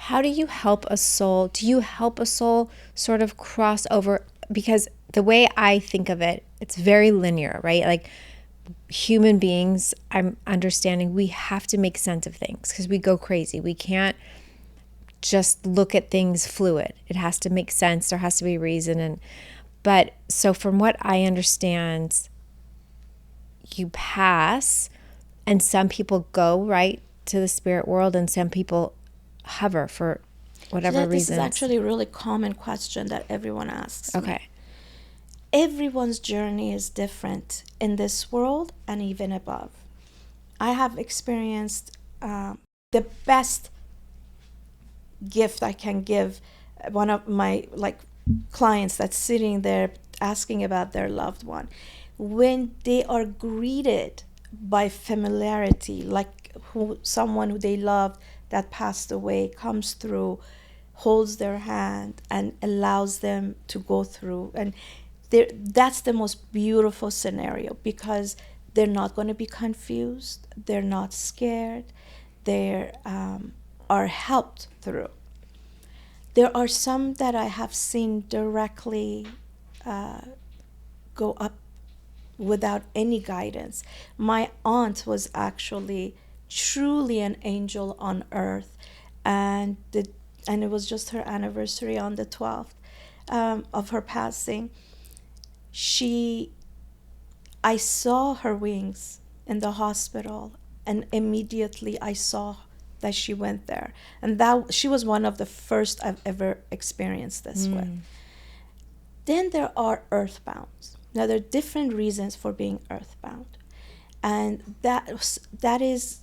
how do you help a soul? Do you help a soul sort of cross over? Because the way I think of it, it's very linear, right? Like human beings, I'm understanding we have to make sense of things because we go crazy. We can't just look at things fluid. It has to make sense. There has to be reason. But so from what I understand, you pass and some people go right to the spirit world and some people hover for whatever This is reasons. actually a really common question that everyone asks me. Okay. Everyone's journey is different in this world and even above. I have experienced the best gift I can give one of my clients that's sitting there asking about their loved one. When they are greeted by familiarity, like someone who they loved that passed away comes through, holds their hand and allows them to go through, and that's the most beautiful scenario because they're not going to be confused, they're not scared, they are helped through. There are some that I have seen directly go up without any guidance. My aunt was actually truly an angel on earth, and it was just her anniversary on the 12th of her passing. I saw her wings in the hospital, and immediately I saw that she went there, and that she was one of the first I've ever experienced this with. Then there are earthbound. Now there are different reasons for being earthbound, and that is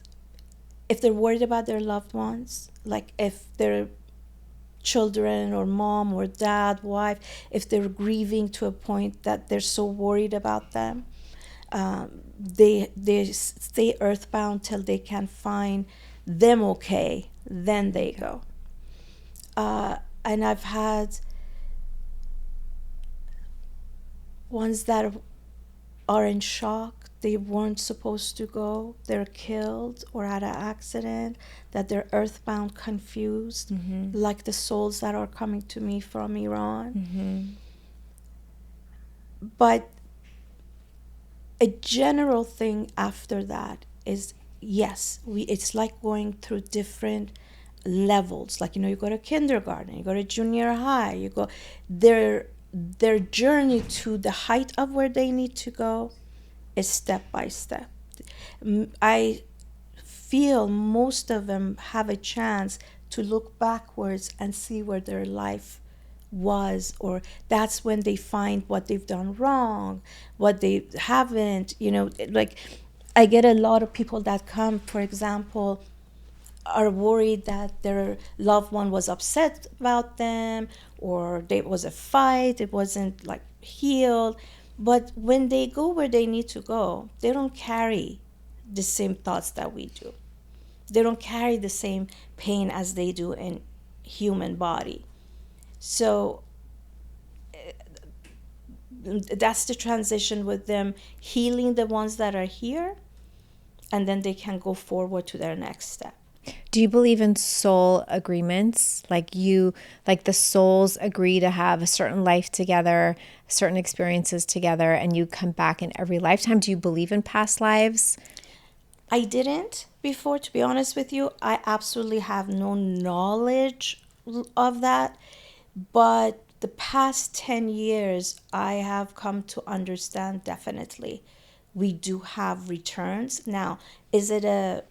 if they're worried about their loved ones, like if they're children or mom or dad, wife, if they're grieving to a point that they're so worried about them, they stay earthbound till they can find them okay, then they go. And I've had ones that are in shock. They weren't supposed to go. They're killed or had an accident, that they're earthbound confused, like the souls that are coming to me from Iran. But a general thing after that is, yes, it's like going through different levels. Like, you go to kindergarten, you go to junior high, you go, their journey to the height of where they need to go is step by step. I feel most of them have a chance to look backwards and see where their life was, or that's when they find what they've done wrong, what they haven't. Like, I get a lot of people that come, for example, are worried that their loved one was upset about them, or there was a fight, it wasn't like healed. But when they go where they need to go, they don't carry the same thoughts that we do. They don't carry the same pain as they do in human body. So that's the transition with them, healing the ones that are here, and then they can go forward to their next step. Do you believe in soul agreements? Like the souls agree to have a certain life together, certain experiences together, and you come back in every lifetime? Do you believe in past lives? I didn't before, to be honest with you. I absolutely have no knowledge of that. But the past 10 years, I have come to understand definitely we do have returns. Now, is it a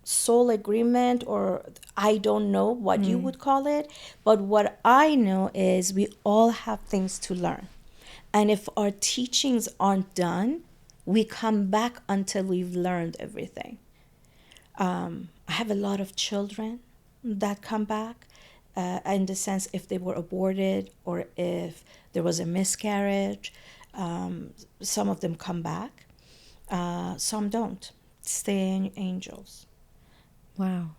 soul agreement, or I don't know what you would call it, but what I know is we all have things to learn, and if our teachings aren't done, we come back until we've learned everything. I have a lot of children that come back, in the sense if they were aborted or if there was a miscarriage. Some of them come back, some don't, stay angels. Wow.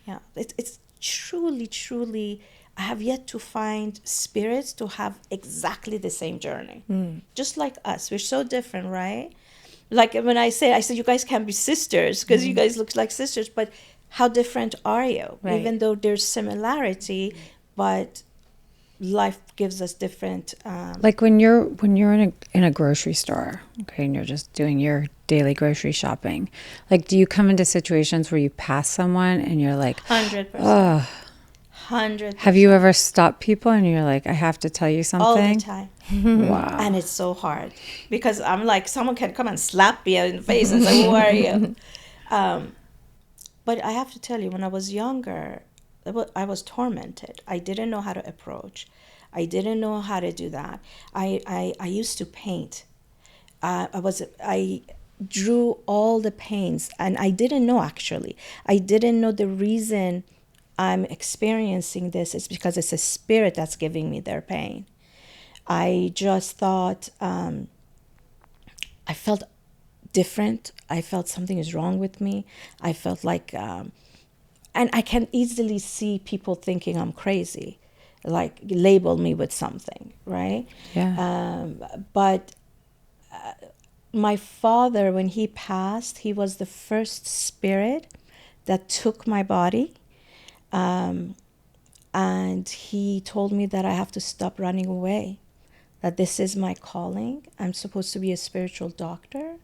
Yeah, it's truly, I have yet to find spirits to have exactly the same journey. Just like us, we're so different, right? Like when I said you guys can be sisters because you guys look like sisters, but how different are you? Right. Even though there's similarity, but life gives us different. Like when you're in a grocery store, okay, and you're just doing your daily grocery shopping. Like, do you come into situations where you pass someone and you're like, 100%. oh, 100%. have you ever stopped people and you're like, I have to tell you something? All the time. Wow. And it's so hard because I'm like, someone can come and slap me in the face and say, who are you? But I have to tell you, when I was younger, I was tormented. I didn't know how to approach. I didn't know how to do that. I used to paint. I drew all the pains, and I didn't know, actually. I didn't know the reason I'm experiencing this is because it's a spirit that's giving me their pain. I just thought, I felt different. I felt something is wrong with me. I felt like, and I can easily see people thinking I'm crazy, like label me with something, right? Yeah. But my father, when he passed, he was the first spirit that took my body. And he told me that I have to stop running away, that this is my calling. I'm supposed to be a spiritual doctor.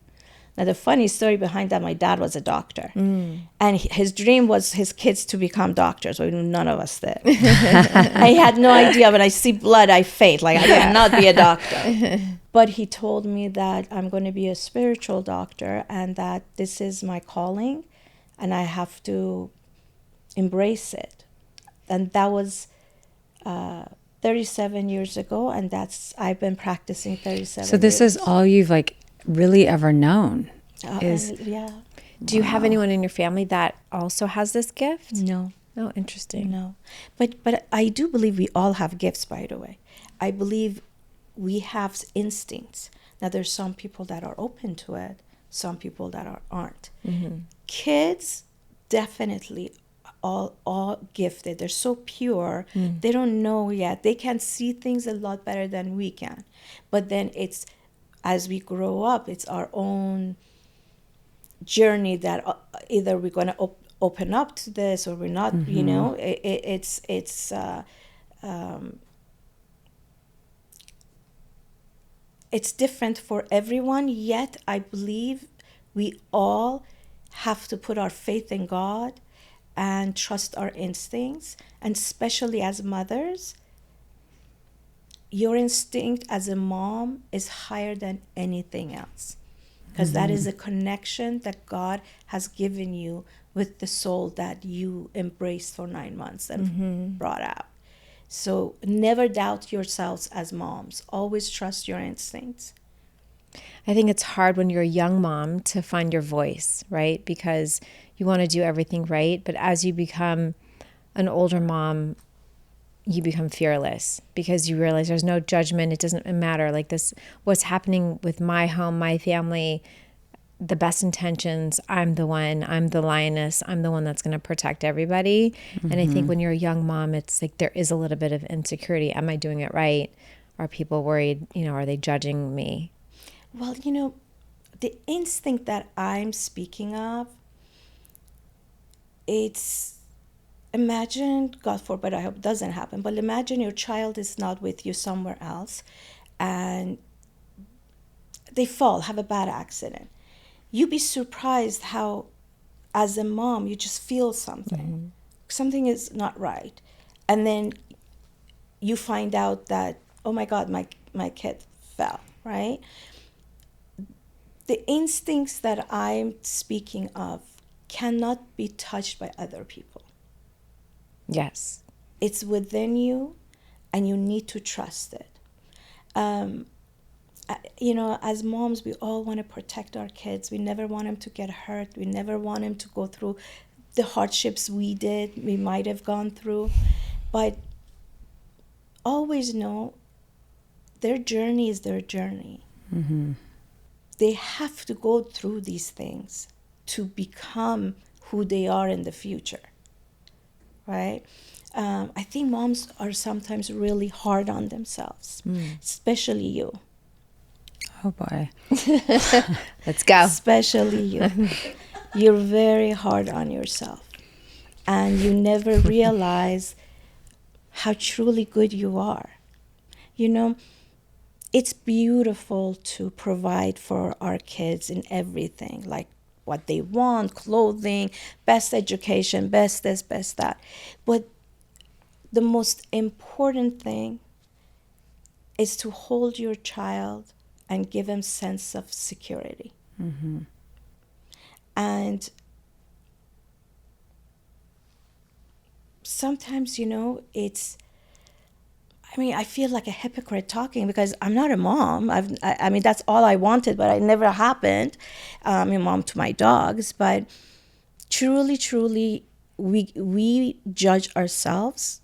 Now, the funny story behind that, my dad was a doctor. And his dream was his kids to become doctors. Well, none of us did. I had no idea. When I see blood, I faint. Like, I cannot be a doctor. But he told me that I'm going to be a spiritual doctor and that this is my calling and I have to embrace it. And that was 37 years ago. And I've been practicing 37 years. So this is all you've like really ever known is yeah. Do you have anyone in your family that also has this gift? No. Oh, interesting. No. But I do believe we all have gifts, by the way. I believe we have instincts. Now, there's some people that are open to it, some people that aren't. Mm-hmm. Kids, definitely all gifted. They're so pure. They don't know yet. They can see things a lot better than we can. But then it's, as we grow up, it's our own journey that either we're going to open up to this or we're not. You know, it's different for everyone. Yet I believe we all have to put our faith in God and trust our instincts. And especially as mothers, your instinct as a mom is higher than anything else, because that is a connection that God has given you with the soul that you embraced for 9 months and brought out. So never doubt yourselves as moms. Always trust your instincts. I think it's hard when you're a young mom to find your voice, right? Because you want to do everything right. But as you become an older mom, you become fearless because you realize there's no judgment. It doesn't matter. Like this, what's happening with my home, my family, the best intentions. I'm the lioness. I'm the one that's going to protect everybody. And I think when you're a young mom, it's like there is a little bit of insecurity. Am I doing it right? Are people worried? You know, are they judging me? Well, you know, the instinct that I'm speaking of, it's, imagine, God forbid, I hope it doesn't happen, but imagine your child is not with you somewhere else and they fall, have a bad accident. You'd be surprised how, as a mom, you just feel something. Something is not right. And then you find out that, oh my God, my kid fell, right? The instincts that I'm speaking of cannot be touched by other people. Yes. It's within you, and you need to trust it. You know, as moms, we all want to protect our kids. We never want them to get hurt. We never want them to go through the hardships we might have gone through. But always know their journey is their journey. They have to go through these things to become who they are in the future, right? I think moms are sometimes really hard on themselves, especially you. oh boy. Let's go. Especially you. You're very hard on yourself. and you never realize how truly good you are. You know, it's beautiful to provide for our kids in everything, like what they want, clothing, best education, best this, best that. But the most important thing is to hold your child and give him sense of security. Mm-hmm. And sometimes, I feel like a hypocrite talking because I'm not a mom. I mean, that's all I wanted, but it never happened. I'm a mom to my dogs. But truly, truly, we judge ourselves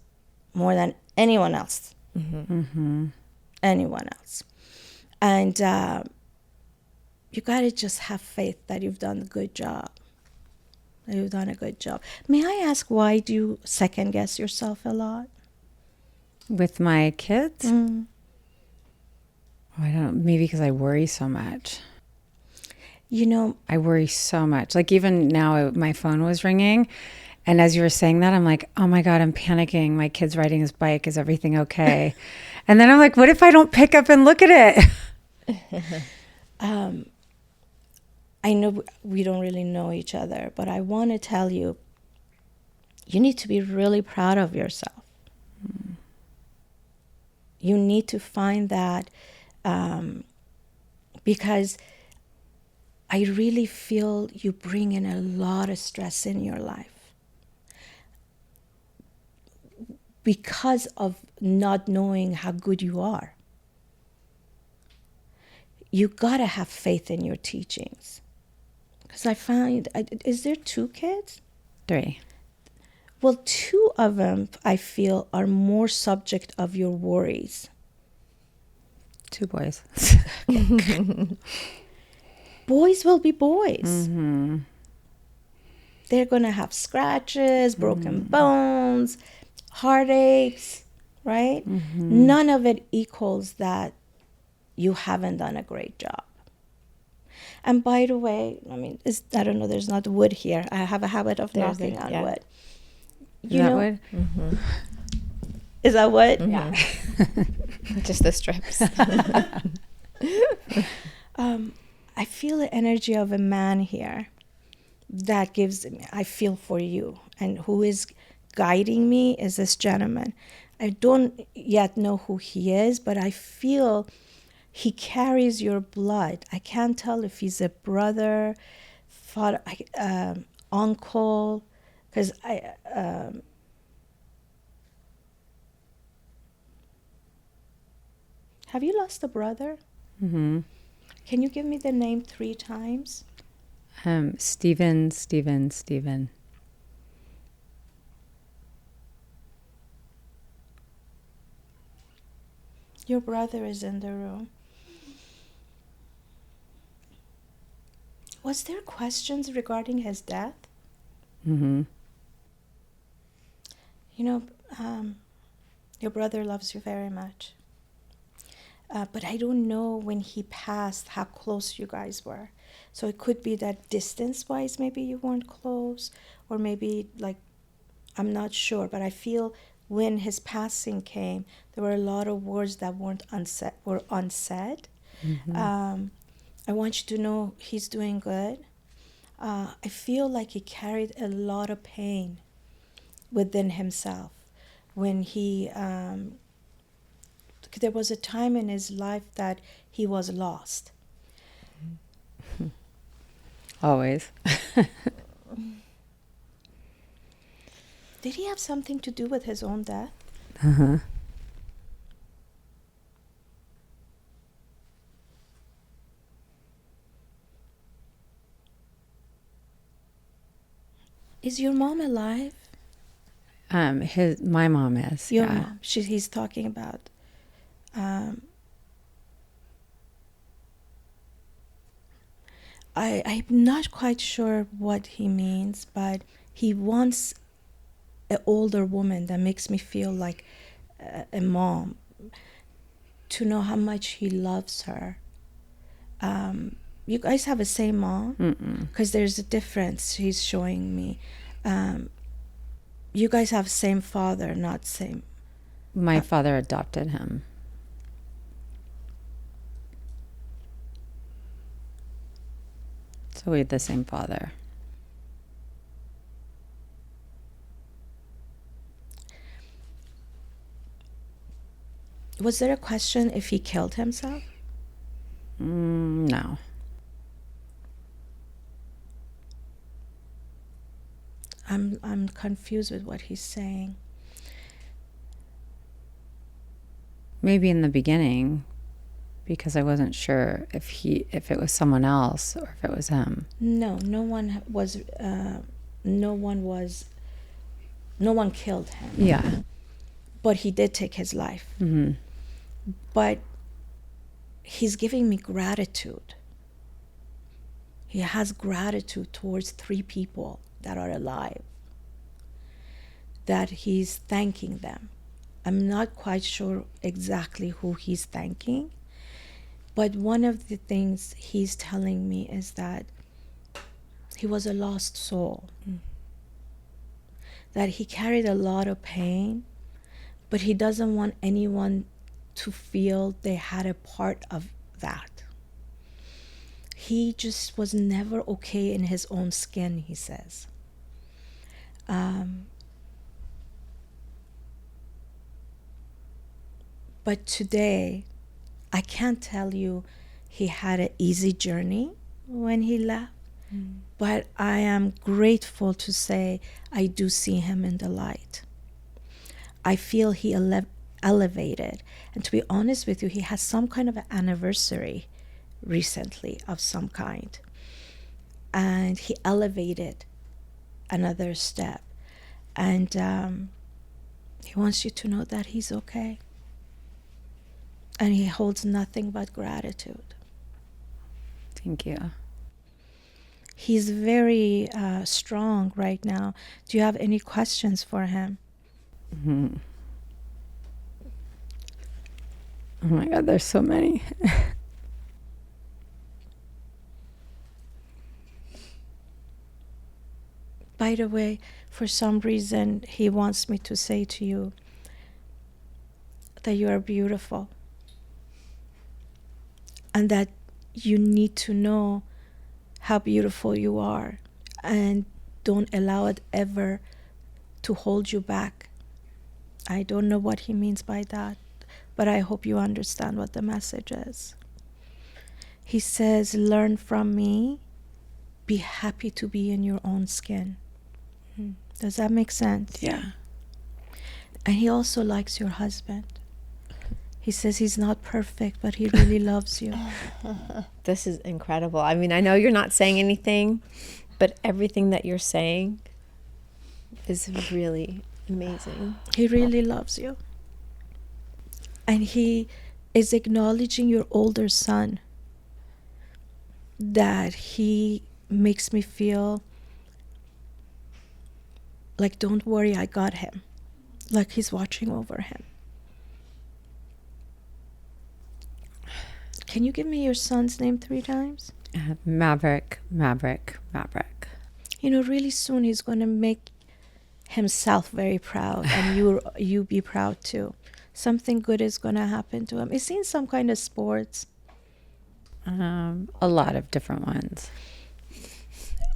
more than anyone else. Mm-hmm. Anyone else. And you got to just have faith that you've done a good job. You've done a good job. May I ask, why do you second guess yourself a lot? With my kids? Mm. I don't know. Maybe because I worry so much. I worry so much. Like even now, my phone was ringing. And as you were saying that, I'm like, oh my God, I'm panicking. My kid's riding his bike. Is everything okay? And then I'm like, what if I don't pick up and look at it? I know we don't really know each other, but I want to tell you, you need to be really proud of yourself. Mm. You need to find that because I really feel you bring in a lot of stress in your life because of not knowing how good you are. You gotta have faith in your teachings. Because I find, is there 2 kids? 3. Well, 2 of them, I feel, are more subject of your worries. 2 boys. Boys will be boys. Mm-hmm. They're going to have scratches, broken bones, heartaches, right? Mm-hmm. None of it equals that you haven't done a great job. And by the way, I don't know, there's not wood here. I have a habit of knocking on wood. Is that wood? Mm-hmm. Is that wood? Mm-hmm. Yeah. Just the strips. I feel the energy of a man here that gives me, I feel for you. And who is guiding me is this gentleman. I don't yet know who he is, but I feel he carries your blood. I can't tell if he's a brother, father, uncle, because have you lost a brother? Mm-hmm. Can you give me the name 3 times? Steven. Your brother is in the room. Was there questions regarding his death? Mm-hmm. Your brother loves you very much. But I don't know when he passed how close you guys were. So it could be that distance-wise maybe you weren't close, or maybe I'm not sure. But I feel when his passing came, there were a lot of words that were unsaid. Mm-hmm. I want you to know he's doing good. I feel like he carried a lot of pain within himself when he... there was a time in his life that he was lost. Always. Did he have something to do with his own death? Uh-huh. Is your mom alive? My mom is. Your yeah. mom. He's talking about. I'm not quite sure what he means, but he wants an older woman that makes me feel like a mom, to know how much he loves her. You guys have the same mom? Mm-mm. Because there's a difference he's showing me. You guys have same father, not same. My father adopted him. So we had the same father. Was there a question if he killed himself? No. I'm confused with what he's saying. Maybe in the beginning, because I wasn't sure if it was someone else or if it was him. No one killed him. Yeah. But he did take his life. Mm-hmm. But he's giving me gratitude. He has gratitude towards 3 people that are alive, that he's thanking them. I'm not quite sure exactly who he's thanking, but one of the things he's telling me is that he was a lost soul, that he carried a lot of pain, but he doesn't want anyone to feel they had a part of that. He just was never okay in his own skin, he says. But today, I can't tell you he had an easy journey when he left, but I am grateful to say I do see him in the light. I feel he elevated. And to be honest with you, he has some kind of an anniversary recently of some kind. And he elevated another step. And he wants you to know that he's okay. And he holds nothing but gratitude. Thank you. He's very strong right now. Do you have any questions for him? Mm-hmm. Oh my God, there's so many. By the way, for some reason, he wants me to say to you that you are beautiful and that you need to know how beautiful you are and don't allow it ever to hold you back. I don't know what he means by that, but I hope you understand what the message is. He says, learn from me, be happy to be in your own skin. Does that make sense? Yeah. And he also likes your husband. He says he's not perfect, but he really loves you. This is incredible. I mean, I know you're not saying anything, but everything that you're saying is really amazing. He really loves you. And he is acknowledging your older son, that he makes me feel like, don't worry, I got him. Like he's watching over him. Can you give me your son's name 3 times? Maverick, Maverick, Maverick. You know, really soon he's going to make himself very proud, and you be proud too. Something good is going to happen to him. Is he in some kind of sports? A lot of different ones.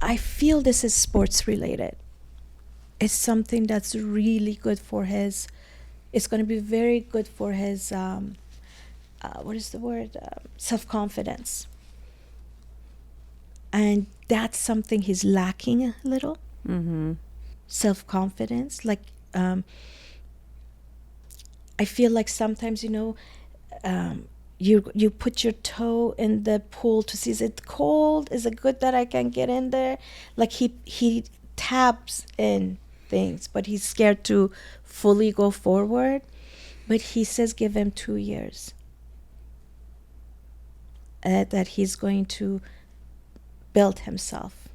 I feel this is sports related. It's something that's really good for his, it's going to be very good for his, what is the word? Self-confidence. And that's something he's lacking a little. Mm-hmm. Self-confidence. Like, I feel like sometimes, you know, you put your toe in the pool to see, is it cold? Is it good that I can get in there? Like he taps in things, but he's scared to fully go forward. But he says give him 2 years. That he's going to build himself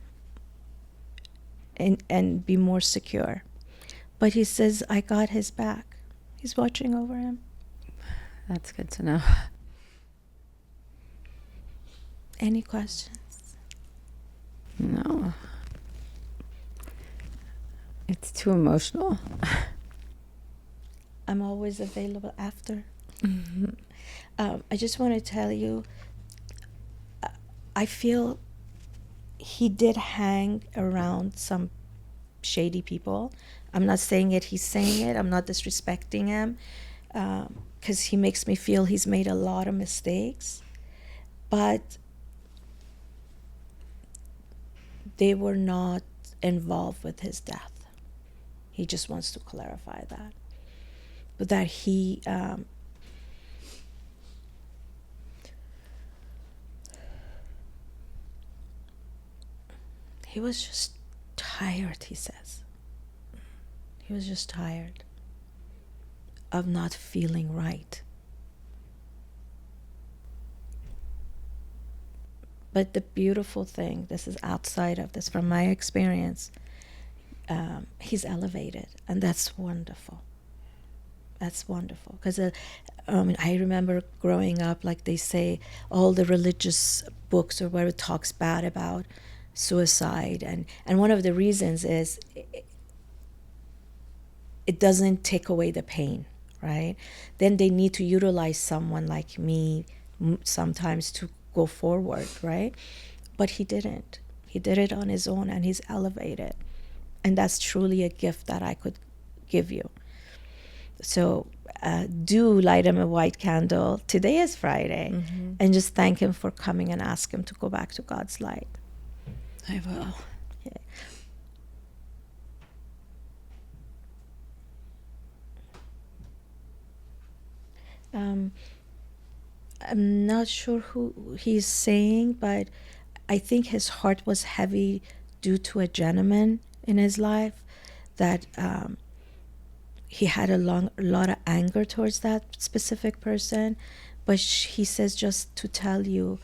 and be more secure. But he says, I got his back. He's watching over him. That's good to know. Any questions? No. It's too emotional. I'm always available after. I just want to tell you, I feel he did hang around some shady people. I'm not saying it, he's saying it. I'm not disrespecting him, because he makes me feel he's made a lot of mistakes. But they were not involved with his death. He just wants to clarify that. But that he was just tired, he says. He was just tired of not feeling right. But the beautiful thing, this is outside of this, from my experience, he's elevated, and that's wonderful. That's wonderful, because I remember growing up, like they say, all the religious books or where it talks bad about suicide, and one of the reasons is it doesn't take away the pain, right? Then they need to utilize someone like me sometimes to go forward, right? But he didn't. He did it on his own, and he's elevated. And that's truly a gift that I could give you. So do light him a white candle. Today is Friday. And just thank him for coming and ask him to go back to God's light. I will. Yeah. I'm not sure who he's saying, but I think his heart was heavy due to a gentleman in his life that he had a lot of anger towards that specific person. But he says just to tell you,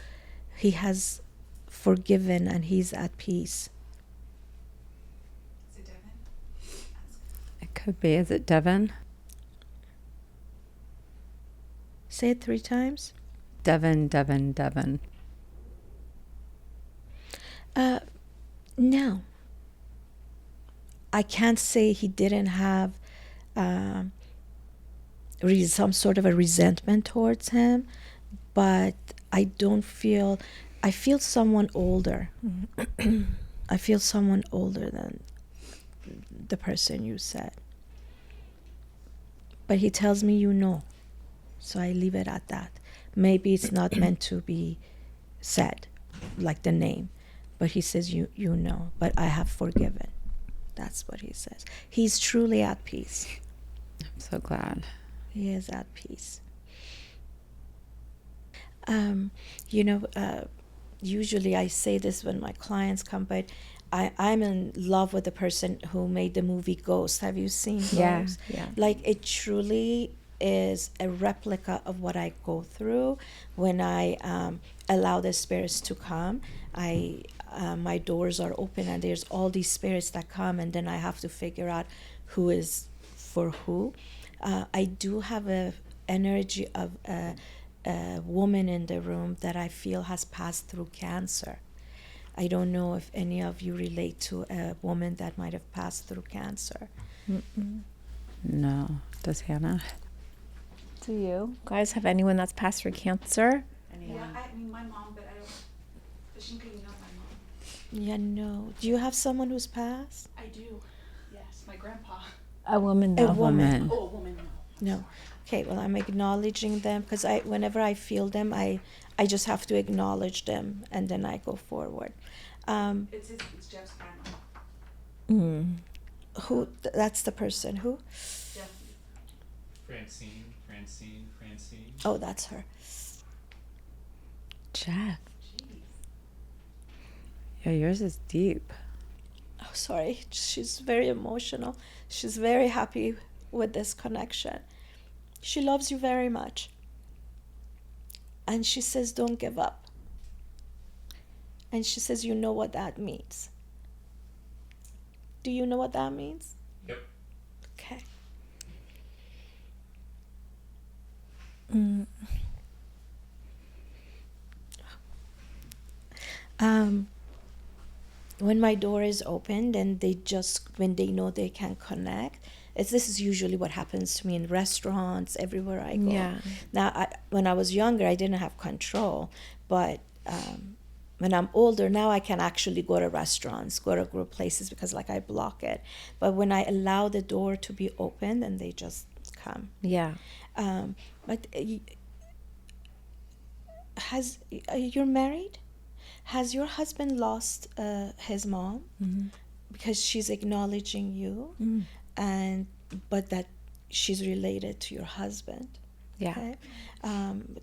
he has forgiven and he's at peace. Is it Devin? It could be. Is it Devin? Say it 3 times. Devin, Devin, Devin. No. I can't say he didn't have some sort of a resentment towards him, but I feel someone older. I feel someone older than the person you said. But he tells me you know. So I leave it at that. Maybe it's not meant to be said, like the name. But he says you know. But I have forgiven. That's what he says. He's truly at peace. I'm so glad. He is at peace. Usually I say this when my clients come, but I'm in love with the person who made the movie Ghost. Have you seen Ghost? Yeah. Like, it truly is a replica of what I go through when I allow the spirits to come. My doors are open and there's all these spirits that come, and then I have to figure out who is for who. I do have a energy of a woman in the room that I feel has passed through cancer. I don't know if any of you relate to a woman that might have passed through cancer. No. Does Hannah? Do you guys have anyone that's passed through cancer? Yeah, I mean my mom, but I don't. But Shinka, you know my mom. Yeah, no. Do you have someone who's passed? I do. Yes, my grandpa. A woman, A though. woman. Oh, a woman, no. No. Okay, well, I'm acknowledging them because whenever I feel them, I just have to acknowledge them, and then I go forward. It's Jeff's grandma. That's the person who? Jeff. Francine. Oh, that's her. Jeff. Jeez. Yeah, yours is deep. Oh, sorry. She's very emotional. She's very happy with this connection. She loves you very much. And she says, don't give up. And she says, you know what that means. Do you know what that means? Yep. Okay. when my door is opened and they just, when they know they can connect, this is usually what happens to me in restaurants, everywhere I go. Yeah. Now, when I was younger, I didn't have control, but when I'm older, now I can actually go to restaurants, go to group places, because like I block it. But when I allow the door to be open, then they just come. Yeah. But you're married? Has your husband lost his mom? Because she's acknowledging you, and but that she's related to your husband. Yeah. Okay.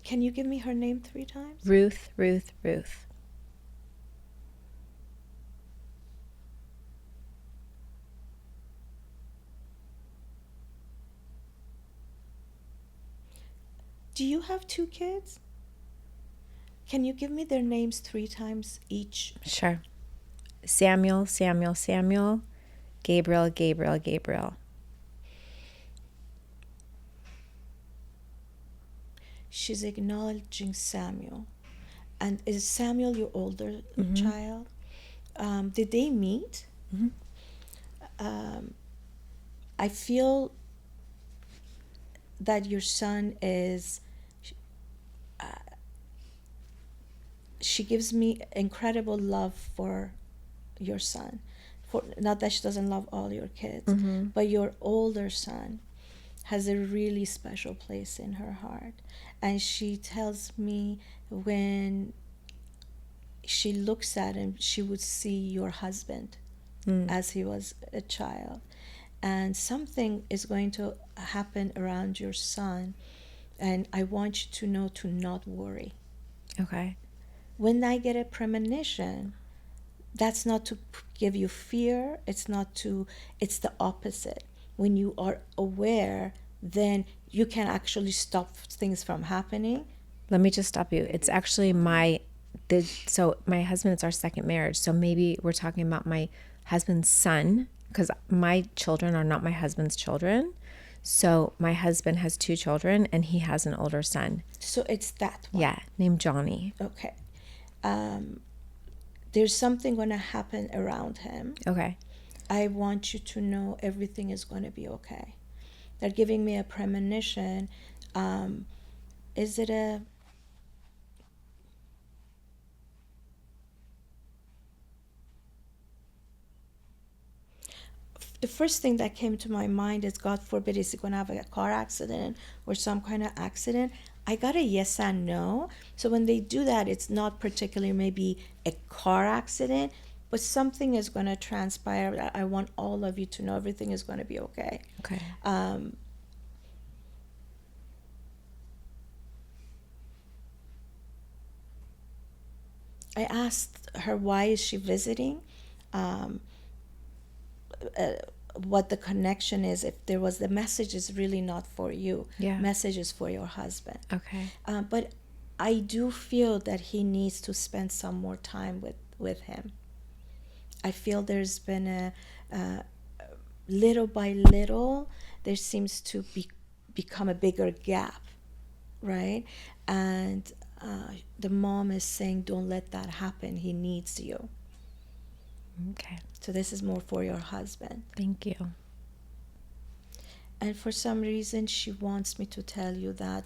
Can you give me her name 3 times? Ruth, Ruth, Ruth. Do you have 2 kids? Can you give me their names 3 times each? Sure. Samuel, Samuel, Samuel. Gabriel, Gabriel, Gabriel. She's acknowledging Samuel. And is Samuel your older child? Did they meet? I feel that your son is, she gives me incredible love for your son. For not that she doesn't love all your kids, but your older son has a really special place in her heart. And she tells me when she looks at him, she would see your husband as he was a child. And something is going to happen around your son. And I want you to know to not worry. Okay. When I get a premonition, that's not to give you fear. It's the opposite. When you are aware, then you can actually stop things from happening. Let me just stop you. It's actually so my husband, it's our second marriage. So maybe we're talking about my husband's son, because my children are not my husband's children. So my husband has 2 children and he has an older son. So it's that one. Yeah, named Johnny. Okay. There's something going to happen around him. Okay. I want you to know everything is going to be okay. They're giving me a premonition. Is it a... The first thing that came to my mind is, God forbid, is he going to have a car accident or some kind of accident? I got a yes and no. So when they do that, it's not particularly maybe a car accident, but something is going to transpire. I want all of you to know everything is going to be okay. Okay. I asked her why is she visiting, what the connection is. If there was, the message is really not for you. Yeah. Message is for your husband. Okay. But I do feel that he needs to spend some more time with him. I feel there's been a little by little, there seems to become a bigger gap, right? And the mom is saying, don't let that happen. He needs you. Okay. So this is more for your husband. Thank you. And for some reason, she wants me to tell you that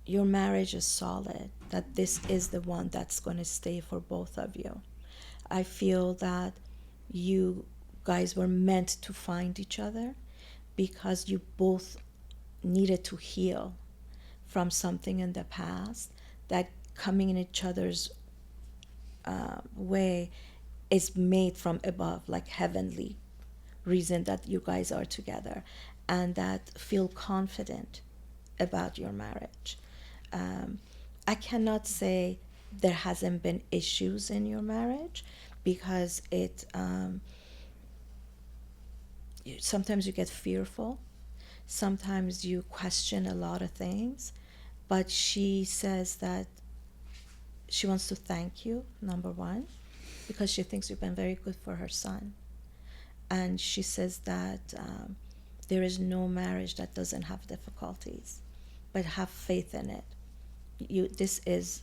your marriage is solid, that this is the one that's going to stay for both of you. I feel that you guys were meant to find each other because you both needed to heal from something in the past, that coming in each other's way is made from above, like heavenly reason that you guys are together, and that feel confident about your marriage. I cannot say there hasn't been issues in your marriage, because sometimes you get fearful, sometimes you question a lot of things, but she says that she wants to thank you, number one, because she thinks you've been very good for her son. And she says that there is no marriage that doesn't have difficulties, but have faith in it. This is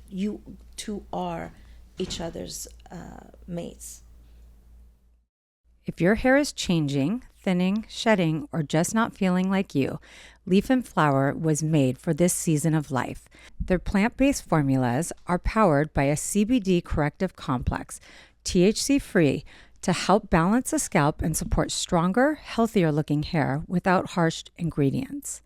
you two are each other's mates. If your hair is changing, thinning, shedding, or just not feeling like you, Leaf and Flower was made for this season of life. Their plant-based formulas are powered by a CBD corrective complex, THC-free, to help balance the scalp and support stronger, healthier-looking hair without harsh ingredients.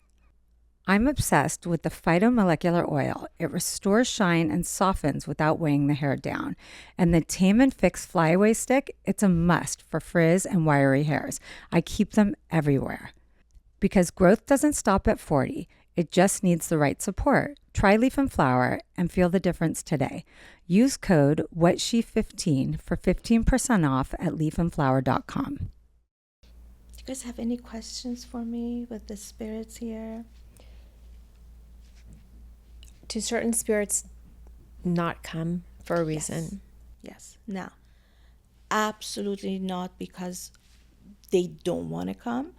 I'm obsessed with the phytomolecular oil. It restores shine and softens without weighing the hair down. And the Tame and Fix Flyaway Stick, it's a must for frizz and wiry hairs. I keep them everywhere. Because growth doesn't stop at 40. It just needs the right support. Try Leaf and Flower and feel the difference today. Use code WhatShe15 for 15% off at leafandflower.com. Do you guys have any questions for me with the spirits here? Do certain spirits not come for a reason? Yes. Now, absolutely not because they don't want to come.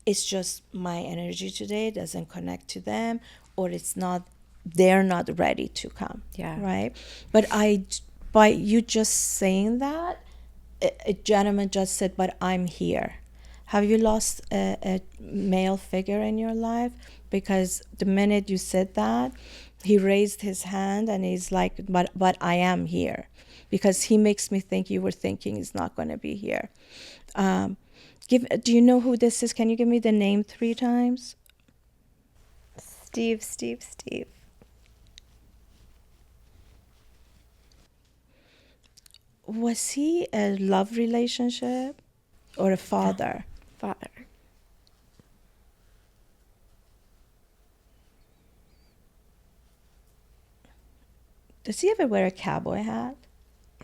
It's just my energy today doesn't connect to them, or they're not ready to come. Yeah. Right. But by you just saying that, a gentleman just said, "But I'm here." Have you lost a male figure in your life? Because the minute you said that, he raised his hand and he's like, but I am here. Because he makes me think you were thinking he's not going to be here. Do you know who this is? Can you give me the name 3 times? Steve. Was he a love relationship or a father? Father. Does he ever wear a cowboy hat?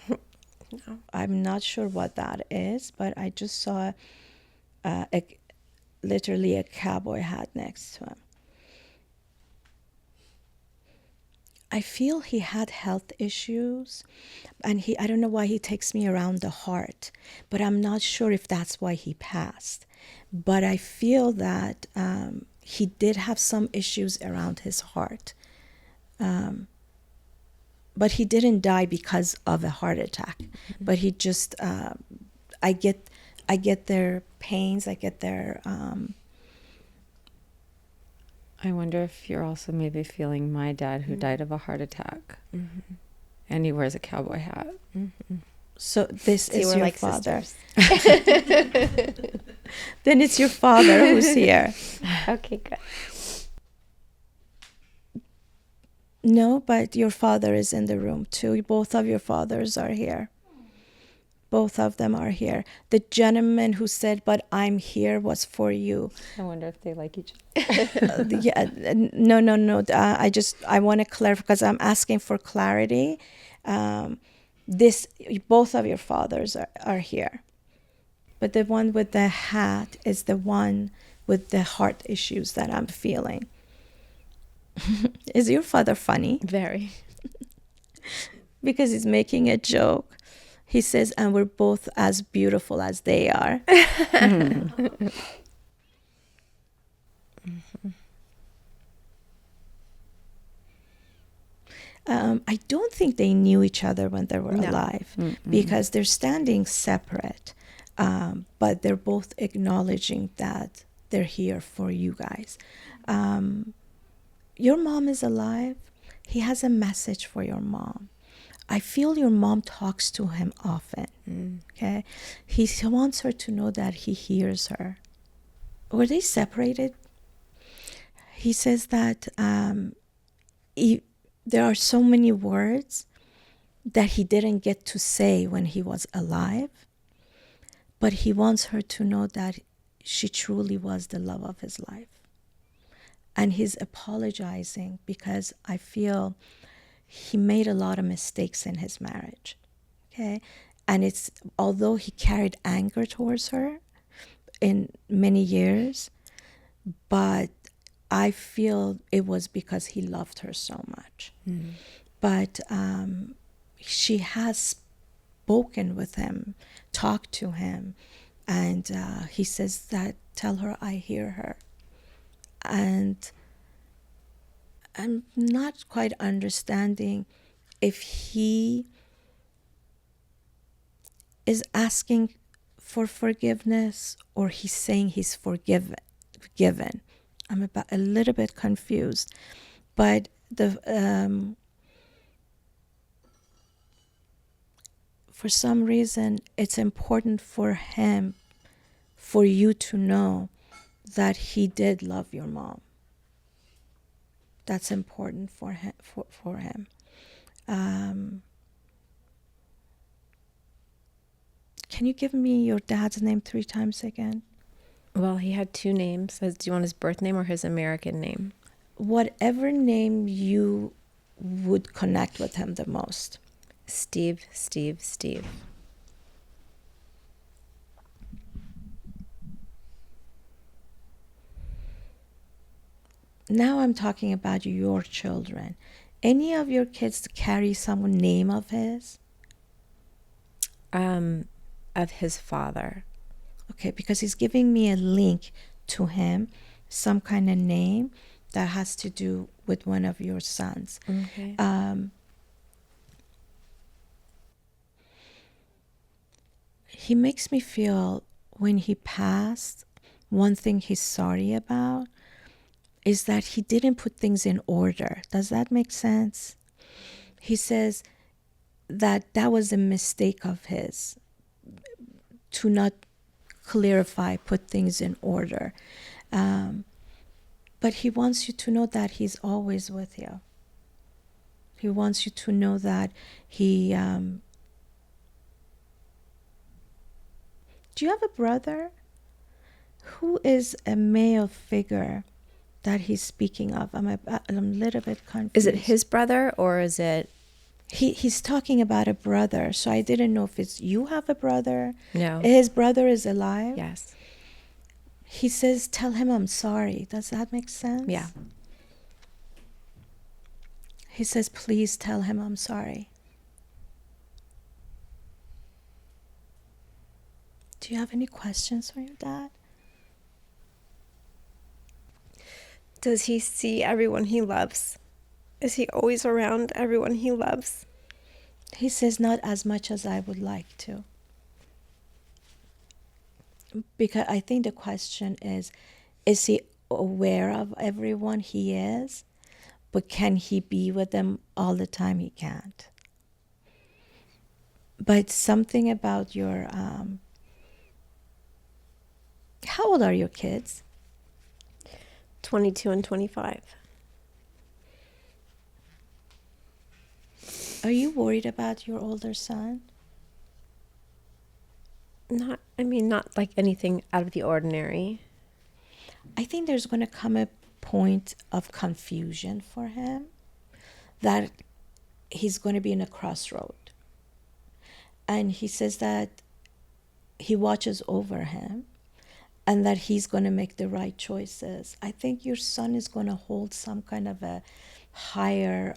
No. I'm not sure what that is, but I just saw literally a cowboy hat next to him. I feel he had health issues, and I don't know why he takes me around the heart, but I'm not sure if that's why he passed. But I feel that he did have some issues around his heart. But he didn't die because of a heart attack. Mm-hmm. But he just, I get their pains, I get their... I wonder if you're also maybe feeling my dad who died of a heart attack. Mm-hmm. And he wears a cowboy hat. Mm-hmm. So this is your like father. Then it's your father who's here. Okay, good. No, but your father is in the room too. Both of your fathers are here. Both of them are here. The gentleman who said, "But I'm here," was for you. I wonder if they like each other. No. I want to clarify because I'm asking for clarity. Both of your fathers are here. But the one with the hat is the one with the heart issues that I'm feeling. Is your father funny? Very. Because he's making a joke. He says, "And we're both as beautiful as they are." Mm-hmm. I don't think they knew each other when they were alive, because they're standing separate, but they're both acknowledging that they're here for you guys. Your mom is alive. He has a message for your mom. I feel your mom talks to him often. Okay, he wants her to know that he hears her. Were they separated? He says that there are so many words that he didn't get to say when he was alive, but he wants her to know that she truly was the love of his life. And he's apologizing because I feel he made a lot of mistakes in his marriage. Okay? And it's, although he carried anger towards her in many years, but I feel it was because he loved her so much. Mm-hmm. But she has spoken with him, talked to him, and he says that, "Tell her I hear her." And I'm not quite understanding. if he is asking for forgiveness or he's saying he's forgiven. I'm a little bit confused, but for some reason it's important for you to know that he did love your mom. That's important for him. Can you give me your dad's name 3 times again? Well, he had 2 names. Do you want his birth name or his American name? Whatever name you would connect with him the most. Steve. Now I'm talking about your children. Any of your kids carry some name of his? Of his father. Okay, because he's giving me a link to him, some kind of name that has to do with one of your sons. Okay. He makes me feel when he passed, one thing he's sorry about is that he didn't put things in order. Does that make sense? He says that was a mistake of his to not clarify, put things in order. But he wants you to know that he's always with you. He wants you to know that he... Do you have a brother? Who is a male figure that he's speaking of? I'm a little bit confused. Is it his brother or is it... He's talking about a brother, so I didn't know if it's you have a brother. No. His brother is alive? Yes. He says, tell him I'm sorry. Does that make sense? Yeah. He says, please tell him I'm sorry. Do you have any questions for your dad? Does he see everyone he loves? Is he always around everyone he loves? He says, not as much as I would like to. Because I think the question is he aware of everyone? He is. But can he be with them all the time? He can't. But something about your... How old are your kids? 22 and 25. Are you worried about your older son? Not like anything out of the ordinary. I think there's going to come a point of confusion for him, that he's going to be in a crossroad. And he says that he watches over him and that he's going to make the right choices. I think your son is going to hold some kind of a higher...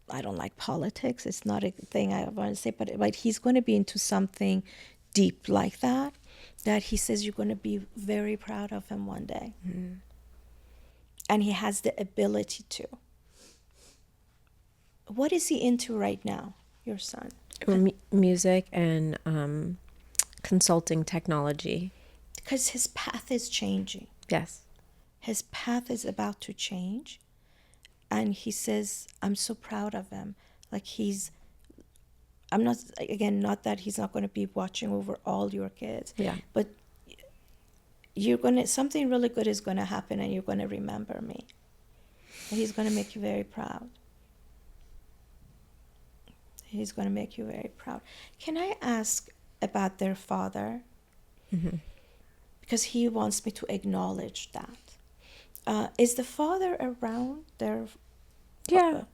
I don't like politics. It's not a thing I want to say, but he's going to be into something deep like that he says you're going to be very proud of him one day. Mm. And he has the ability to. What is he into right now, your son? Music and consulting technology. Because his path is changing. Yes. His path is about to change. And he says, I'm so proud of him. Like I'm not, again, not that he's not going to be watching over all your kids. Yeah. But something really good is going to happen and you're going to remember me. And he's going to make you very proud. He's going to make you very proud. Can I ask about their father? Mm-hmm. Because he wants me to acknowledge that. Is the father around their... Yeah.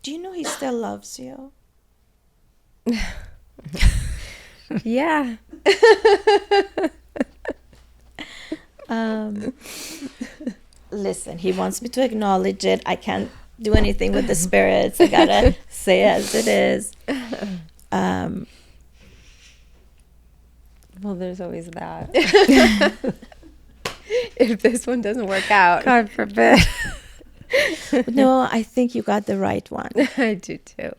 Do you know he still loves you? Yeah. Listen, he wants me to acknowledge it. I can't do anything with the spirits. I gotta say it as it is. Well, there's always that. If this one doesn't work out. God forbid. No, I think you got the right one. I do too.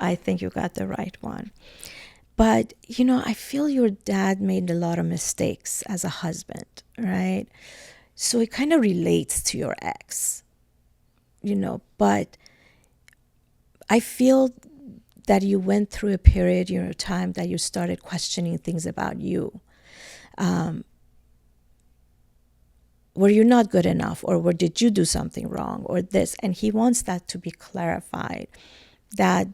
I think you got the right one. But, I feel your dad made a lot of mistakes as a husband, right? So it kind of relates to your ex, but I feel that you went through a period in your time that you started questioning things about you. Were you not good enough, or did you do something wrong, or this? And he wants that to be clarified, that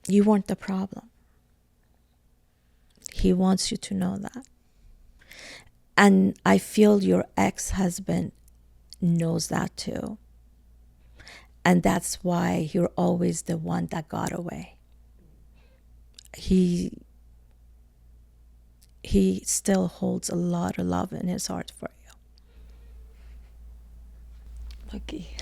you weren't the problem. He wants you to know that. And I feel your ex-husband knows that too. And that's why you're always the one that got away. He still holds a lot of love in his heart for you. Lucky.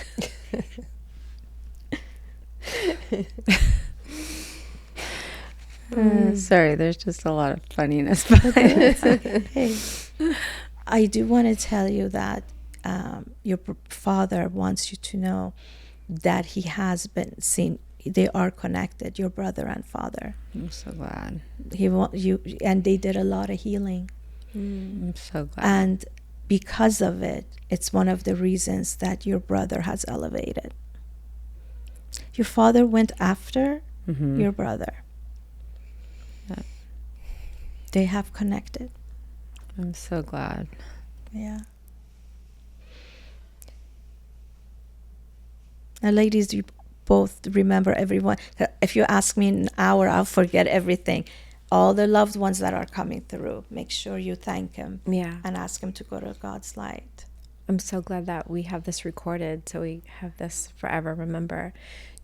Sorry, there's just a lot of funniness behind it. Hey, I do want to tell you that your father wants you to know that he has been seen. They are connected, your brother and father. I'm so glad. He want you, and they did a lot of healing. I'm so glad. And because of it, it's one of the reasons that your brother has elevated. Your father went after your brother. Yeah. They have connected. I'm so glad. Yeah. Now, ladies, you both remember everyone. If you ask me in an hour, I'll forget everything. All the loved ones that are coming through, make sure you thank him. Yeah. And ask him to go to God's light. I'm so glad that we have this recorded so we have this forever. Remember,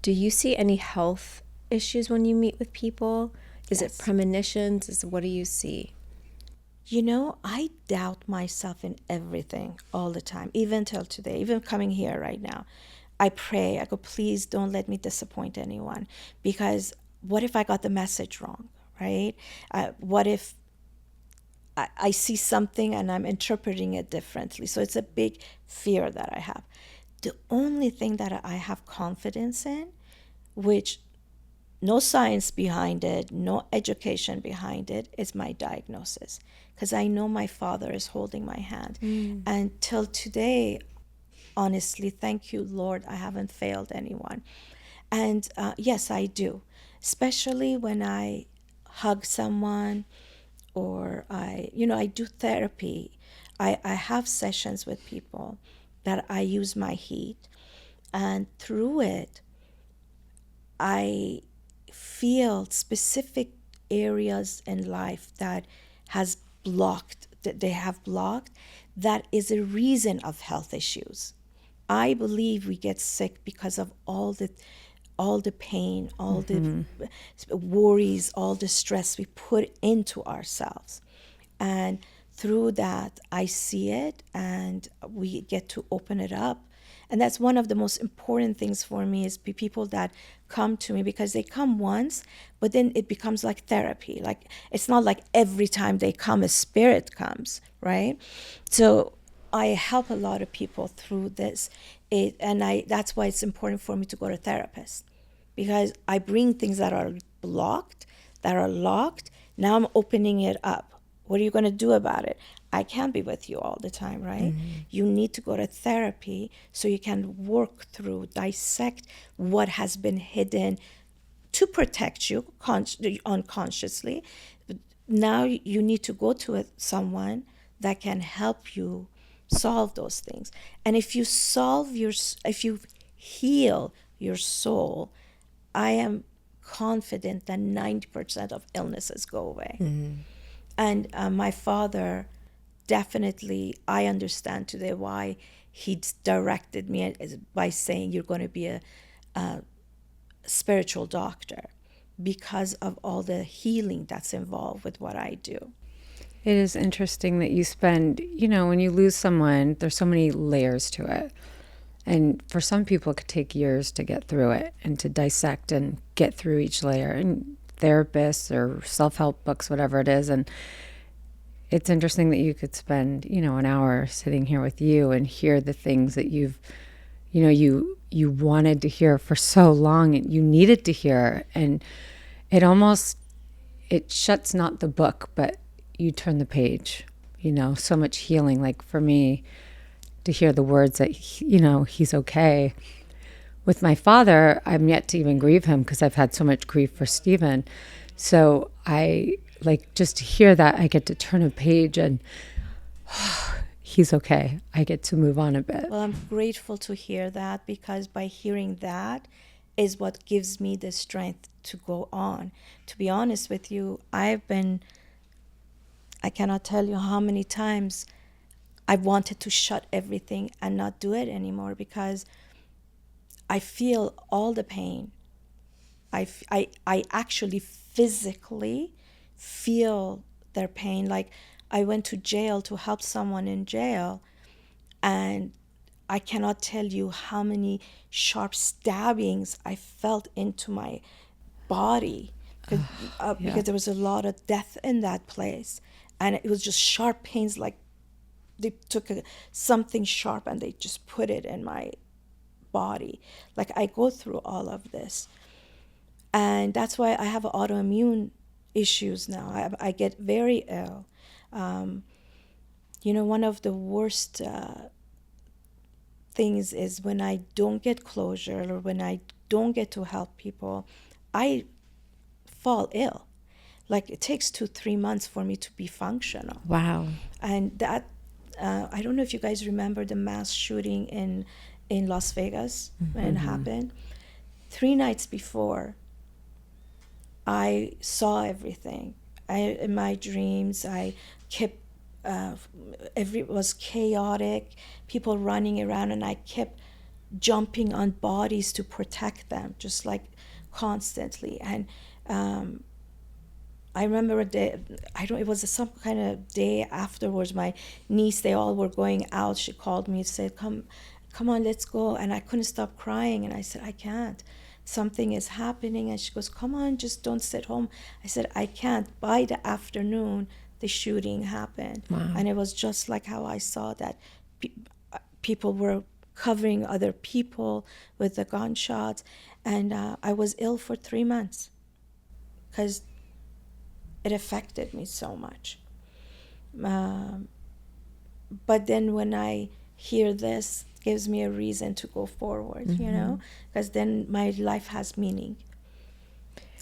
do you see any health issues when you meet with people? Is it premonitions? What do you see? I doubt myself in everything all the time, even till today, even coming here right now. I pray, I go, please don't let me disappoint anyone, because what if I got the message wrong, right? What if I see something and I'm interpreting it differently? So it's a big fear that I have. The only thing that I have confidence in, which no science behind it, no education behind it, is my diagnosis. Because I know my father is holding my hand. And till today, honestly, thank you, Lord, I haven't failed anyone. And yes, I do. Especially when I hug someone, or I do therapy. I have sessions with people that I use my heat. And through it, I feel specific areas in life that they have blocked, that is a reason of health issues. I believe we get sick because of all the pain, all the worries, all the stress we put into ourselves. And through that, I see it, and we get to open it up. And that's one of the most important things for me, is people that come to me, because they come once, but then it becomes like therapy. Like, it's not like every time they come, a spirit comes, right? So I help a lot of people through this. That's why it's important for me to go to a therapist, because I bring things that are blocked, that are locked. Now I'm opening it up. What are you going to do about it? I can't be with you all the time, right? You need to go to therapy so you can work through, dissect what has been hidden to protect you unconsciously. Now you need to go to someone that can help you solve those things. And if you heal your soul, I am confident that 90% of illnesses go away. And my father, definitely, I understand today why he directed me by saying you're going to be a spiritual doctor, because of all the healing that's involved with what I do. It is interesting that you spend, when you lose someone, there's so many layers to it. And for some people, it could take years to get through it and to dissect and get through each layer. And therapists or self-help books, whatever it is. And it's interesting that you could spend, an hour sitting here with you and hear the things that you wanted to hear for so long and you needed to hear. And it shuts not the book, but you turn the page, so much healing. Like for me to hear the words that, he's okay. With my father, I'm yet to even grieve him because I've had so much grief for Stephen. So I just to hear that, I get to turn a page and he's okay. I get to move on a bit. Well, I'm grateful to hear that, because by hearing that is what gives me the strength to go on. To be honest with you, I cannot tell you how many times I've wanted to shut everything and not do it anymore, because I feel all the pain. I actually physically feel their pain. Like I went to jail to help someone in jail, and I cannot tell you how many sharp stabbings I felt into my body because there was a lot of death in that place. And it was just sharp pains, like they took something sharp and they just put it in my body. Like I go through all of this. And that's why I have autoimmune issues now. I get very ill. One of the worst things is when I don't get closure or when I don't get to help people, I fall ill. Like it takes 2-3 months for me to be functional. Wow. And that, I don't know if you guys remember the mass shooting in Las Vegas when it happened. 3 nights before, I saw everything. In my dreams, I kept, it was chaotic, people running around, and I kept jumping on bodies to protect them, just like constantly. And I remember it was some kind of day afterwards, my niece, they all were going out. She called me and said, come on, let's go. And I couldn't stop crying. And I said, I can't. Something is happening. And she goes, come on, just don't sit home. I said, I can't. By the afternoon, the shooting happened. Wow. And it was just like how I saw that people were covering other people with the gunshots. And I was ill for 3 months because it affected me so much. But then when I hear this, it gives me a reason to go forward, because then my life has meaning.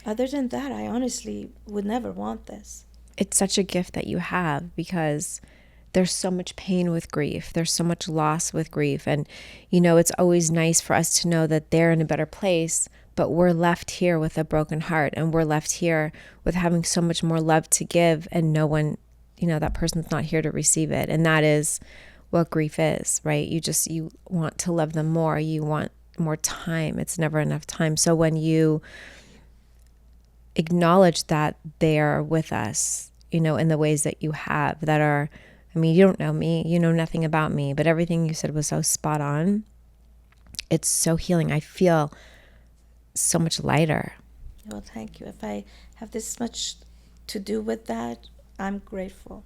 Other than that, I honestly would never want this. It's such a gift that you have, because there's so much pain with grief. There's so much loss with grief. And, it's always nice for us to know that they're in a better place, but we're left here with a broken heart, and we're left here with having so much more love to give, and no one, that person's not here to receive it. And that is what grief is, right? You want to love them more. You want more time. It's never enough time. So when you acknowledge that they're with us, in the ways that you have that are, you don't know me, you know nothing about me, but everything you said was so spot on. It's so healing. I feel so much lighter. Well, thank you. If I have this much to do with that, I'm grateful.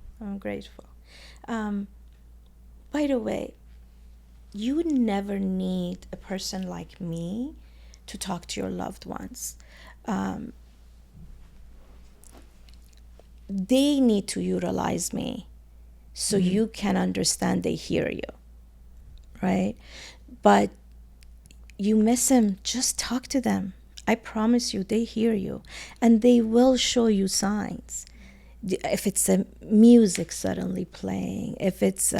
By the way, you never need a person like me to talk to your loved ones. They need to utilize me so you can understand they hear you, right? But you miss them, just talk to them. I promise you, they hear you, and they will show you signs. If it's a music suddenly playing, if it's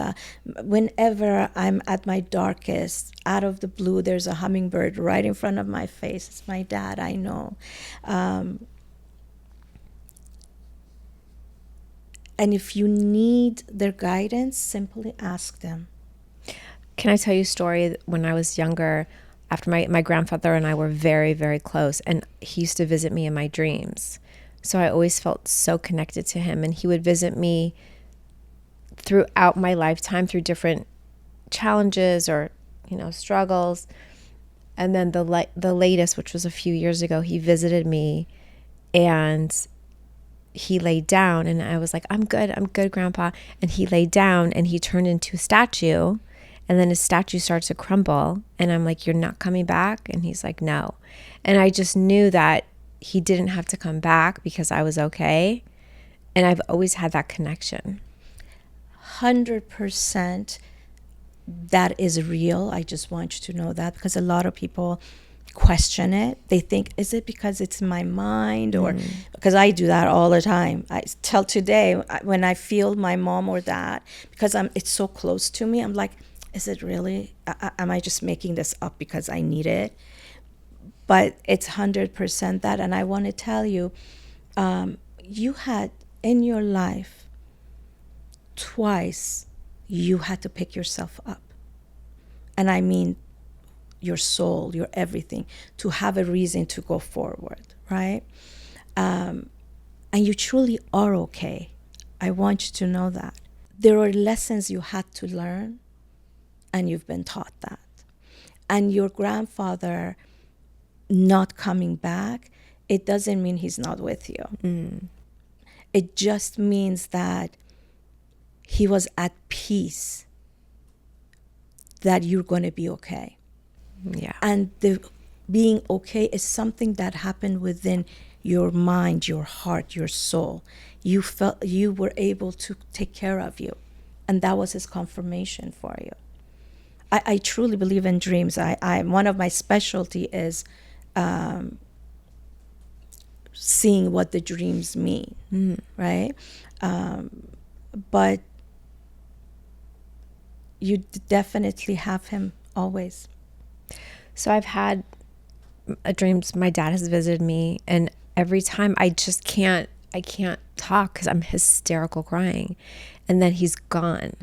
whenever I'm at my darkest, out of the blue, there's a hummingbird right in front of my face. It's my dad, I know. And if you need their guidance, simply ask them. Can I tell you a story? When I was younger, after my grandfather and I were very, very close, and he used to visit me in my dreams. So I always felt so connected to him, and he would visit me throughout my lifetime through different challenges or, struggles. And then the latest, which was a few years ago, he visited me, and he laid down, and I was like, I'm good, Grandpa. And he laid down and he turned into a statue, and then his statue starts to crumble. And I'm like, you're not coming back? And he's like, no. And I just knew that he didn't have to come back because I was okay. And I've always had that connection. 100% that is real. I just want you to know that, because a lot of people question it. They think, is it because it's my mind, or because I do that all the time. I till today, when I feel my mom or dad, because it's so close to me, I'm like, is it really? Am I just making this up because I need it? But it's 100% that. And I want to tell you, you had in your life twice, you had to pick yourself up. And I mean your soul, your everything, to have a reason to go forward, right? And you truly are okay. I want you to know that. There are lessons you had to learn, and you've been taught that. And your grandfather not coming back, it doesn't mean he's not with you. It just means that he was at peace, that you're going to be okay. Yeah. And the being okay is something that happened within your mind, your heart, your soul. You felt you were able to take care of you. And that was his confirmation for you. I truly believe in dreams. One of my specialty is seeing what the dreams mean, right? But you definitely have him always. So I've had dreams. My dad has visited me, and every time I can't talk because I'm hysterical crying, and then he's gone.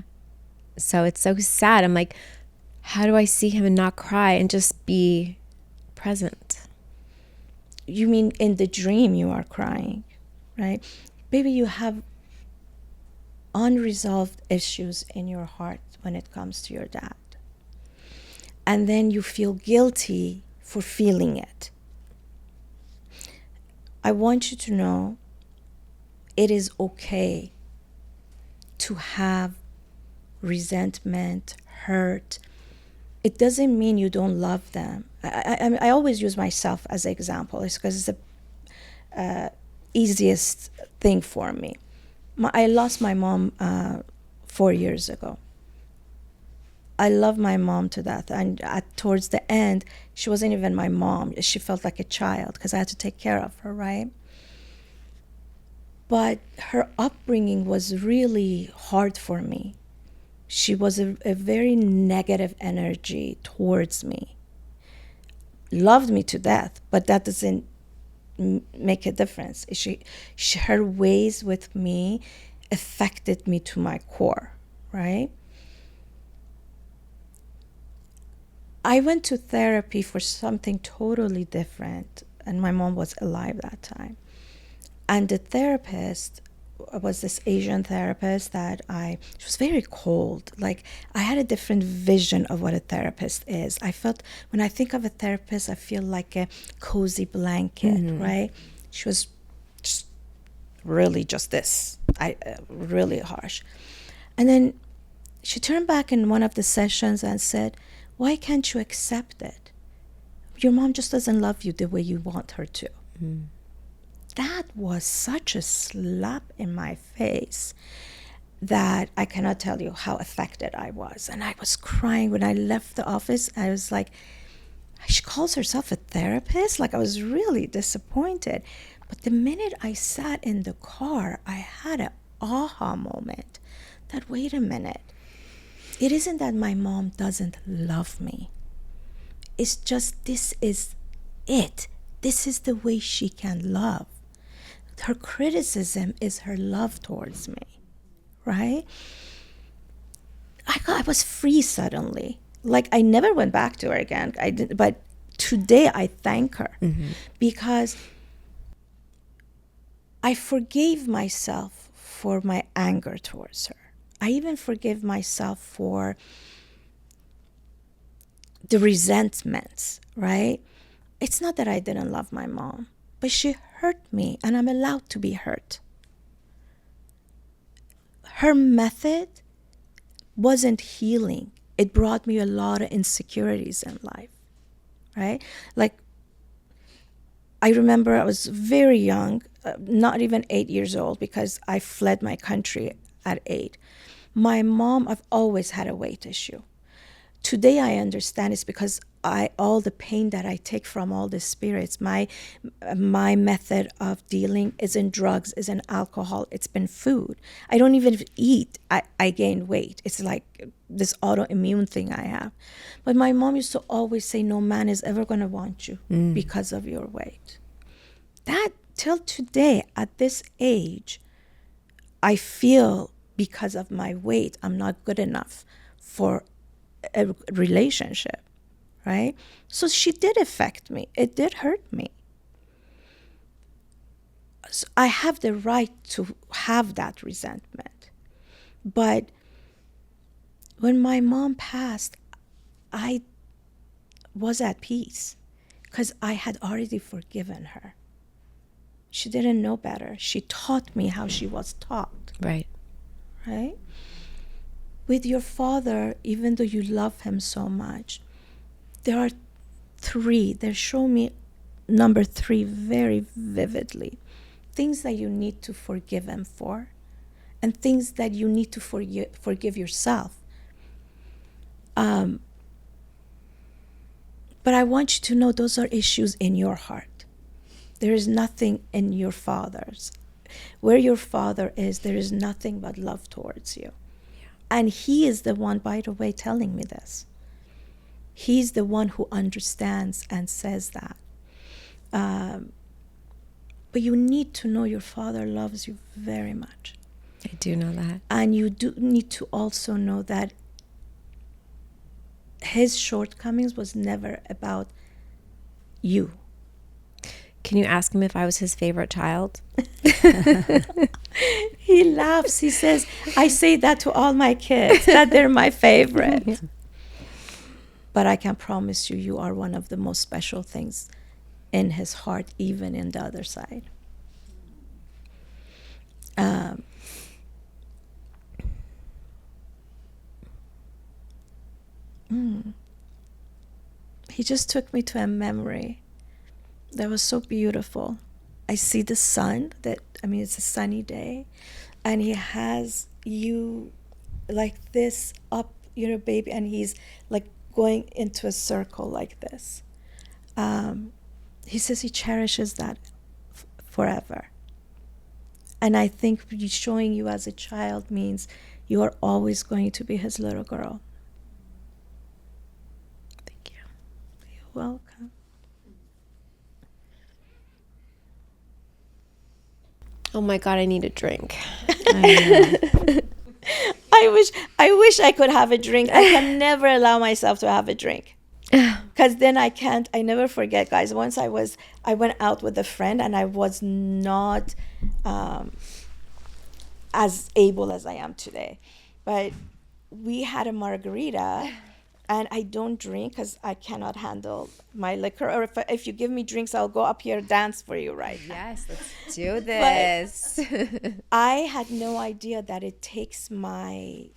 So it's so sad. I'm like, how do I see him and not cry and just be present? You mean in the dream you are crying, right? Maybe you have unresolved issues in your heart when it comes to your dad. And then you feel guilty for feeling it. I want you to know it is okay to have resentment, hurt. It doesn't mean you don't love them. I always use myself as an example. It's because it's the easiest thing for me. I lost my mom 4 years ago. I love my mom to death. And towards the end, she wasn't even my mom. She felt like a child because I had to take care of her, right? But her upbringing was really hard for me. She was a very negative energy towards me. Loved me to death, but that doesn't make a difference. Her ways with me affected me to my core, right? I went to therapy for something totally different, and my mom was alive that time. And the therapist was this Asian therapist she was very cold. Like, I had a different vision of what a therapist is. I felt, when I think of a therapist, I feel like a cozy blanket, right? She was just really just this, really harsh. And then she turned back in one of the sessions and said, why can't you accept it? Your mom just doesn't love you the way you want her to. That was such a slap in my face that I cannot tell you how affected I was. And I was crying when I left the office. I was like, she calls herself a therapist? Like, I was really disappointed. But the minute I sat in the car, I had an aha moment that, wait a minute. It isn't that my mom doesn't love me. It's just, this is it. This is the way she can love. Her criticism is her love towards me, right? I was free suddenly. Like, I never went back to her again. I didn't, but today I thank her because I forgave myself for my anger towards her. I even forgive myself for the resentments, right? It's not that I didn't love my mom, but she hurt me, and I'm allowed to be hurt. her method wasn't healing. It brought me a lot of insecurities in life, right? Like, I remember I was very young, not even 8 years old, because I fled my country at 8. My mom, I've always had a weight issue. Today I understand it's because all the pain that I take from all the spirits, my method of dealing isn't drugs, isn't alcohol, it's been food. I don't even eat, I gain weight. It's like this autoimmune thing I have. But my mom used to always say, no man is ever going to want you because of your weight. That, till today, at this age, I feel because of my weight, I'm not good enough for a relationship, right? So she did affect me. It did hurt me. So I have the right to have that resentment. But when my mom passed, I was at peace because I had already forgiven her. She didn't know better. She taught me how she was taught. Right. Right? With your father, even though you love him so much, there are 3. They show me number 3 very vividly. Things that you need to forgive him for, and things that you need to forgive yourself. But I want you to know those are issues in your heart. There is nothing in your father's. Where your father is, there is nothing but love towards you. And he is the one, by the way, telling me this. He's the one who understands and says that. But you need to know your father loves you very much. I do know that. And you do need to also know that his shortcomings was never about you. Can you ask him if I was his favorite child? He laughs. He says, I say that to all my kids, that they're my favorite. But I can promise you, you are one of the most special things in his heart, even in the other side. He just took me to a memory that was so beautiful. I see the sun, it's a sunny day, and he has you like this up, you're a baby, and he's like going into a circle like this. He says he cherishes that forever. And I think showing you as a child means you are always going to be his little girl. Thank you. You're welcome. Oh my God, I need a drink. I wish I could have a drink. I can never allow myself to have a drink. Because then I never forget, guys. Once I went out with a friend and I was not as able as I am today. But we had a margarita, and I don't drink because I cannot handle my liquor. Or if you give me drinks, I'll go up here and dance for you right now. Yes, let's do this. I had no idea that it takes my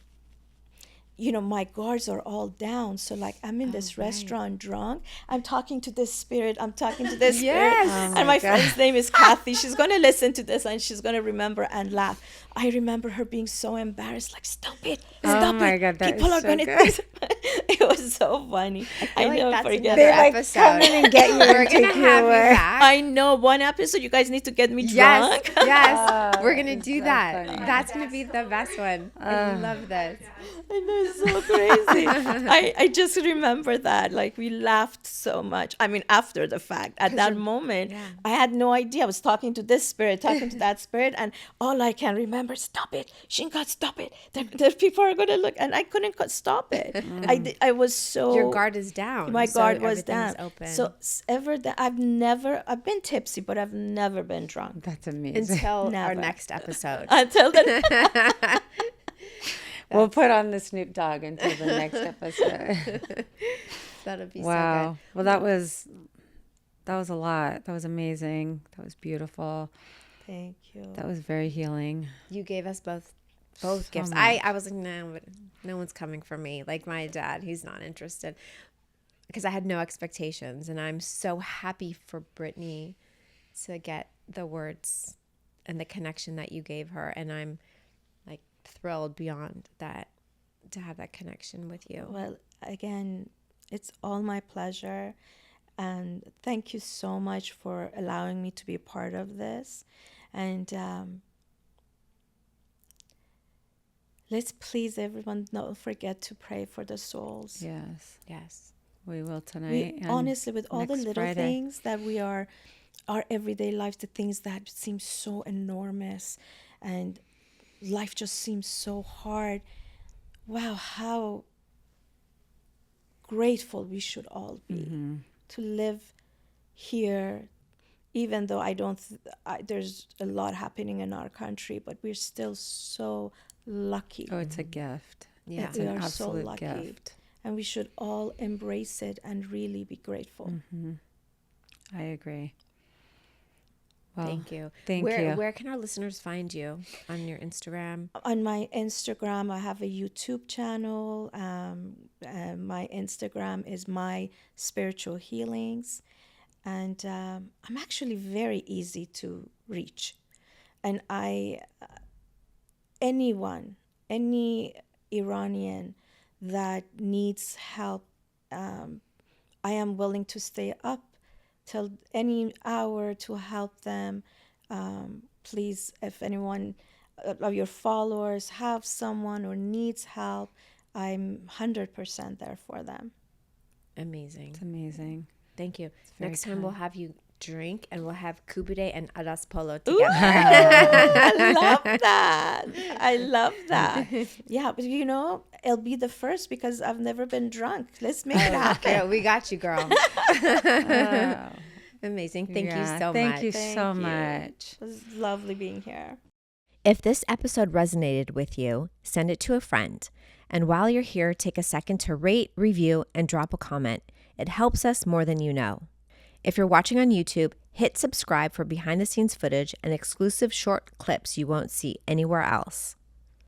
guards are all down. So like I'm in this restaurant drunk. I'm talking to this spirit. I'm talking to this spirit. And my friend's name is Kathy. She's going to listen to this and she's going to remember and laugh. I remember her being so embarrassed, like, stop it. Oh my God, that People is are so going to good. It was so funny. I like never that's forget another that. episode. Come in and get you We're and gonna take you have you away. back. I know, one episode you guys need to get me Yes, drunk. yes. We're gonna do so that. funny. That's gonna be the best one. I love this. I know, it's so crazy. I just remember that. Like, we laughed so much. I mean, after the fact. At that moment, I had no idea. I was talking to this spirit, talking to that spirit, and all I can remember, stop it. Shinka, stop it. The people are going to look. And I couldn't stop it. I was so... Your guard is down. My so guard was everything's down. Open. So I've been tipsy, but I've never been drunk. That's amazing. until our Never. next episode. Until then. We'll put on the Snoop Dogg until the next episode. That'll be Wow. so Well, that was a lot. That was amazing. That was beautiful. Thank you. That was very healing. good. You gave us both both So gifts. much. I was like, no, no one's coming for me. Like my dad, he's not interested because I had no expectations, and I'm so happy for Brittany to get the words and the connection that you gave her, and I'm like thrilled beyond that to have that connection with you. Well, again, it's all my pleasure. And thank you so much for allowing me to be a part of this. And let's please everyone, don't forget to pray for the souls. Yes, Yes. we will tonight. We, and honestly, with all the next little Friday. things that we are, our everyday lives, the things that seem so enormous and life just seems so hard. Wow, how grateful we should all be to live here, even though there's a lot happening in our country, but we're still so lucky. Oh, it's a gift. Yeah. It's We an are so absolute lucky. gift. And we should all embrace it and really be grateful. I agree. Well, Thank you. Thank where, you. Where can our listeners find you? On your Instagram? On my Instagram, I have a YouTube channel. My Instagram is My Spiritual Healings. And I'm actually very easy to reach. And any Iranian that needs help, I am willing to stay up till any hour to help them. Please, if anyone of your followers have someone or needs help, I'm 100% there for them. Amazing. It's amazing. Thank you. very Next time kind. we'll have you drink and we'll have kubude and adas polo together. I love that. I love that. Yeah, but it'll be the first because I've never been drunk. Let's make it happen. Girl, we got you, girl. Amazing. Thank you so much. Thank you Thank so you. much. It was lovely being here. If this episode resonated with you, send it to a friend. And while you're here, take a second to rate, review, and drop a comment. It helps us more than you know. If you're watching on YouTube, hit subscribe for behind the scenes footage and exclusive short clips you won't see anywhere else.